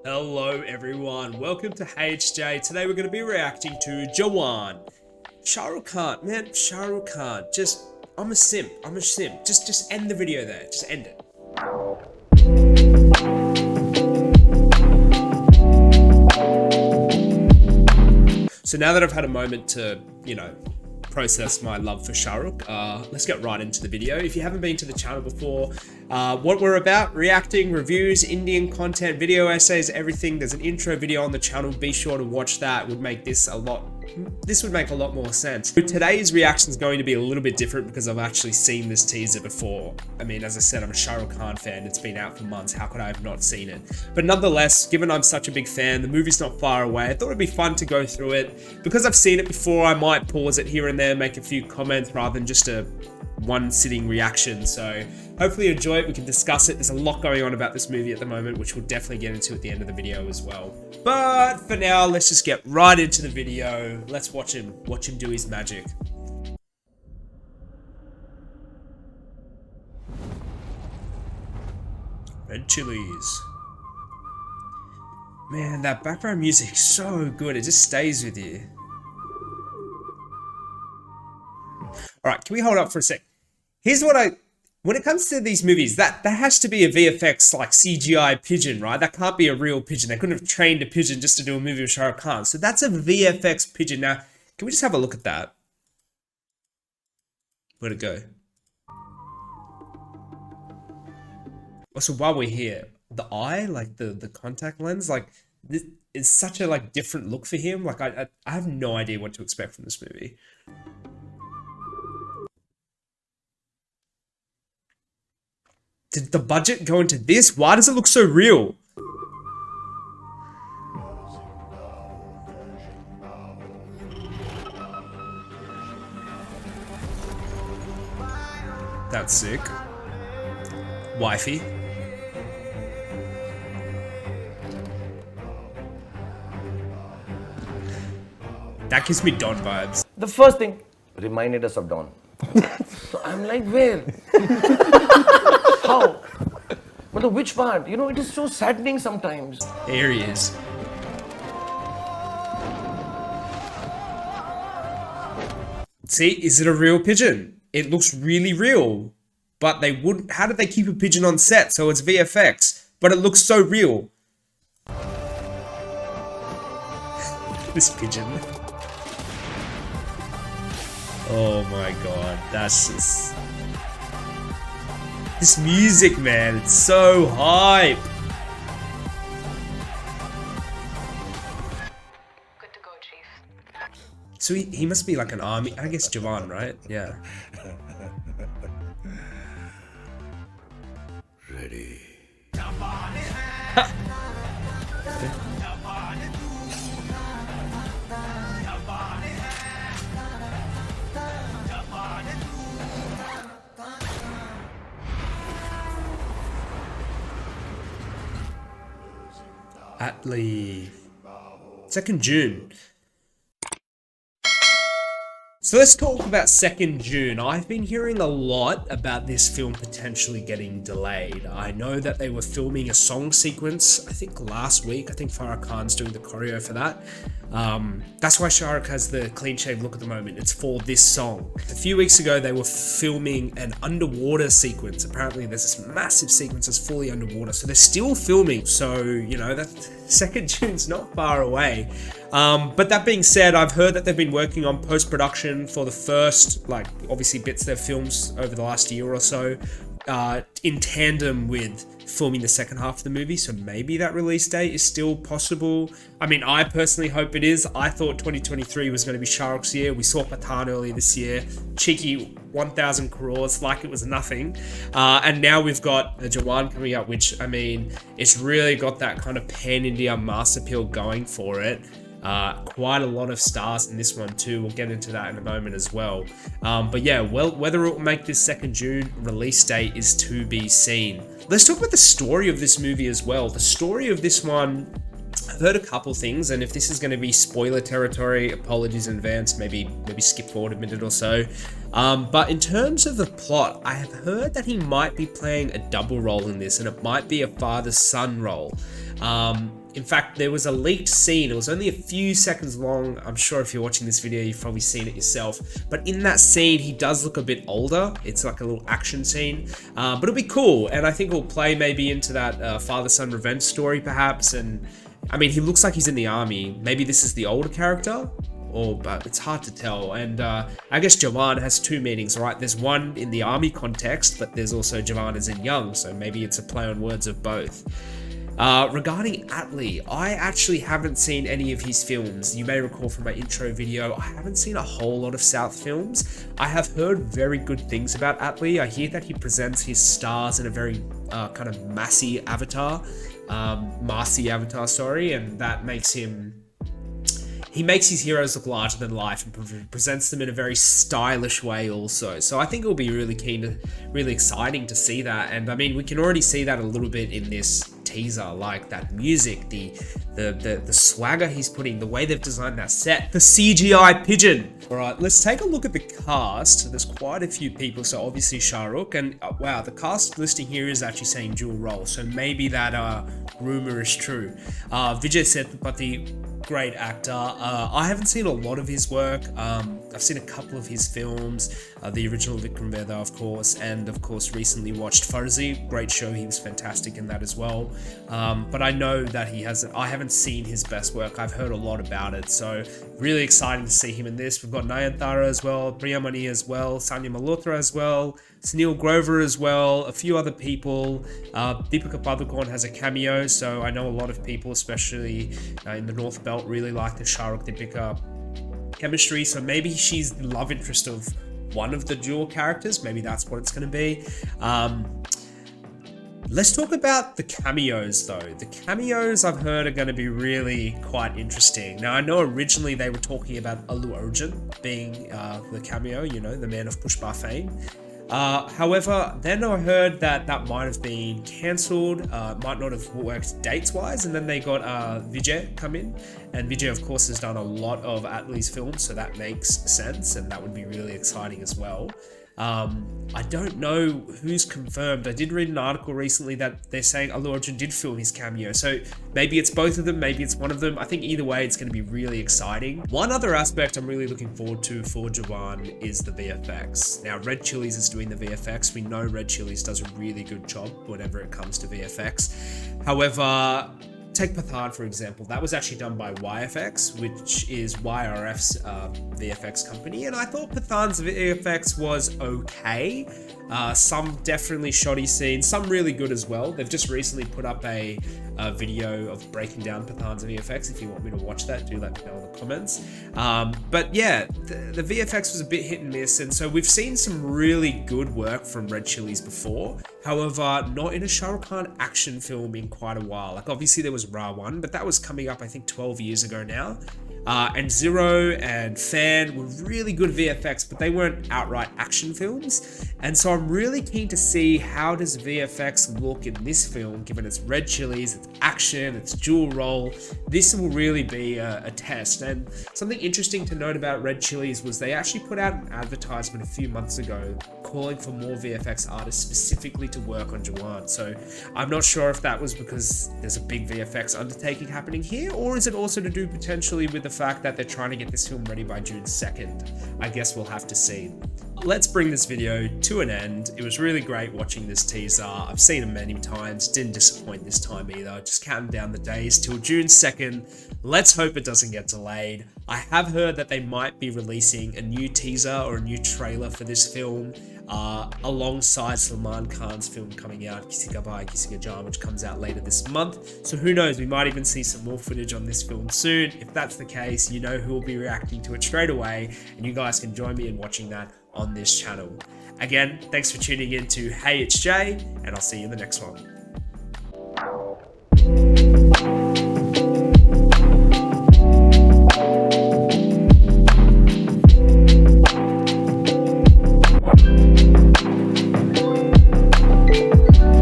Hello everyone, welcome to HJ. Today we're going to be reacting to JAWAN. Shah Rukh Khan, man, Shah Rukh Khan, I'm a simp, just end the video there, just end it. So now that I've had a moment to, process my love for Shah Rukh, let's get right into the video. If you haven't been to the channel before, what we're about, reacting, reviews, Indian content, video essays, everything. There's an intro video on the channel, be sure to watch that. This would make a lot more sense. Today's reaction is going to be a little bit different because I've actually seen this teaser before. I mean, as I said, I'm a Shah Rukh Khan fan. It's been out for months. How could I have not seen it? But nonetheless, given I'm such a big fan, the movie's not far away. I thought it'd be fun to go through it. Because I've seen it before, I might pause it here and there, make a few comments rather than just a one sitting reaction. So hopefully you enjoy it. We can discuss it. There's a lot going on about this movie at the moment, which we'll definitely get into at the end of the video as well. But for now, let's just get right into the video. Let's watch him do his magic. Red chilies. Man, that background music is so good. It just stays with you. All right, can we hold up for a sec? Here's what when it comes to these movies, that has to be a VFX like CGI pigeon, right? That can't be a real pigeon. They couldn't have trained a pigeon just to do a movie with Shah Rukh Khan. So that's a VFX pigeon. Now, can we just have a look at that? Where'd it go? Also, while we're here, the eye, like the contact lens, like this is such a different look for him. Like I have no idea what to expect from this movie. Did the budget go into this? Why does it look so real? That's sick. Wifey. That gives me Don vibes. The first thing reminded us of Don. So I'm like, where? How? But which part? You know, it is so saddening sometimes. There he is. See, is it a real pigeon? It looks really real. But they wouldn't. How did they keep a pigeon on set? So it's VFX, but it looks so real. This pigeon. Oh my god, that's just... This music, man, it's so hype. Good to go, Chief. So he must be like an army, I guess JAWAN, right? Yeah. Ready. ATLEE. 2nd June. So let's talk about 2nd June. I've been hearing a lot about this film potentially getting delayed. I know that they were filming a song sequence, I think last week. I think Farah Khan's doing the choreo for that. That's why Shah Rukh has the clean shave look at the moment. It's for this song. A few weeks ago, they were filming an underwater sequence. Apparently, there's this massive sequence that's fully underwater. So they're still filming. So, that 2nd June's not far away. But that being said, I've heard that they've been working on post-production for the first, obviously bits they've filmed over the last year or so, in tandem with filming the second half of the movie. So maybe that release date is still possible. I mean, I personally hope it is. I thought 2023 was going to be Shah Rukh's year. We saw Pathaan earlier this year. Cheeky 1,000 crores, like it was nothing. And now we've got the JAWAN coming up, which, I mean, it's really got that kind of pan-India mass appeal going for it. Quite a lot of stars in this one too. We'll get into that in a moment as well. But yeah, well, whether it will make this 2nd June release date is to be seen. Let's talk about the story of this movie as well. The story of this one, I've heard a couple things, and if this is going to be spoiler territory, apologies in advance, maybe skip forward a minute or so. But in terms of the plot, I have heard that he might be playing a double role in this, and it might be a father-son role. In fact, there was a leaked scene. It was only a few seconds long. I'm sure if you're watching this video, you've probably seen it yourself. But in that scene, he does look a bit older. It's like a little action scene. But it'll be cool. And I think it'll play maybe into that father-son revenge story, perhaps. And I mean, he looks like he's in the army. Maybe this is the older character, but it's hard to tell. And I guess Jawan has two meanings, right? There's one in the army context, but there's also Jawan as in young. So maybe it's a play on words of both. Regarding ATLEE, I actually haven't seen any of his films. You may recall from my intro video, I haven't seen a whole lot of South films. I have heard very good things about ATLEE. I hear that he presents his stars in a very kind of massy avatar, and that makes him... He makes his heroes look larger than life and presents them in a very stylish way also. So I think it'll be really exciting to see that. And I mean, we can already see that a little bit in this teaser, like that music, the swagger he's putting, the way they've designed that set, the CGI pigeon. All right, let's take a look at the cast. There's quite a few people. So obviously Shah Rukh, and wow, the cast listing here is actually saying dual role. So maybe that rumor is true. Vijay Sethupathi, great actor. I haven't seen a lot of his work. I've seen a couple of his films, the original Vikram Vedha, of course, and of course recently watched Farzi. Great show. He was fantastic in that as well. But I know that I haven't seen his best work. I've heard a lot about it, so really exciting to see him in this. We've got Nayanthara as well, Priyamani as well, Sanya Malhotra as well, Sunil Grover as well, a few other people. Deepika Padukone has a cameo, so I know a lot of people, especially in the North Belt, really like the Shah Rukh Deepika chemistry. So maybe she's the love interest of one of the dual characters. Maybe that's what it's going to be. Let's talk about the cameos though. The cameos I've heard are going to be really quite interesting. Now I know originally they were talking about Allu Arjun being the cameo, you know, the man of Pushpa fame. However, then I heard that might have been cancelled, might not have worked dates-wise, and then they got Vijay come in, and Vijay, of course, has done a lot of ATLEE's films, so that makes sense, and that would be really exciting as well. I don't know who's confirmed. I did read an article recently that they're saying Allu Arjun did film his cameo, so maybe it's both of them, maybe it's one of them. I think either way, it's going to be really exciting. One other aspect I'm really looking forward to for Jawan is the VFX. Now, Red Chillies is doing the VFX. We know Red Chillies does a really good job whenever it comes to VFX. However, take Pathaan, for example. That was actually done by YFX, which is YRF's VFX company, and I thought Pathaan's VFX was okay. Some definitely shoddy scenes, some really good as well. They've just recently put up a video of breaking down Pathaan's VFX. If you want me to watch that, do let me know in the comments. But yeah, the VFX was a bit hit and miss, and so we've seen some really good work from Red Chillies before. However, not in a Shah Rukh Khan action film in quite a while. Like obviously there was Ra1, but that was coming up I think 12 years ago now. And Zero and Fan were really good VFX, but they weren't outright action films. And so I'm really keen to see how does VFX look in this film, given it's Red Chillies, it's action, it's dual role. This will really be a test. And something interesting to note about Red Chillies was they actually put out an advertisement a few months ago calling for more VFX artists specifically to work on Jawan. So I'm not sure if that was because there's a big VFX undertaking happening here, or is it also to do potentially with the fact that they're trying to get this film ready by June 2nd. I guess we'll have to see. Let's bring this video to an end. It was really great watching this teaser. I've seen it many times, didn't disappoint this time either. Just counting down the days till June 2nd. Let's hope it doesn't get delayed. I have heard that they might be releasing a new teaser or a new trailer for this film alongside Salman Khan's film coming out, Kisi Ka Bhai Kisi Ka Jaan, which comes out later this month. So who knows, we might even see some more footage on this film soon. If that's the case, you know who will be reacting to it straight away, and you guys can join me in watching that on this channel. Again, thanks for tuning in to Hey It's Jay, and I'll see you in the next one.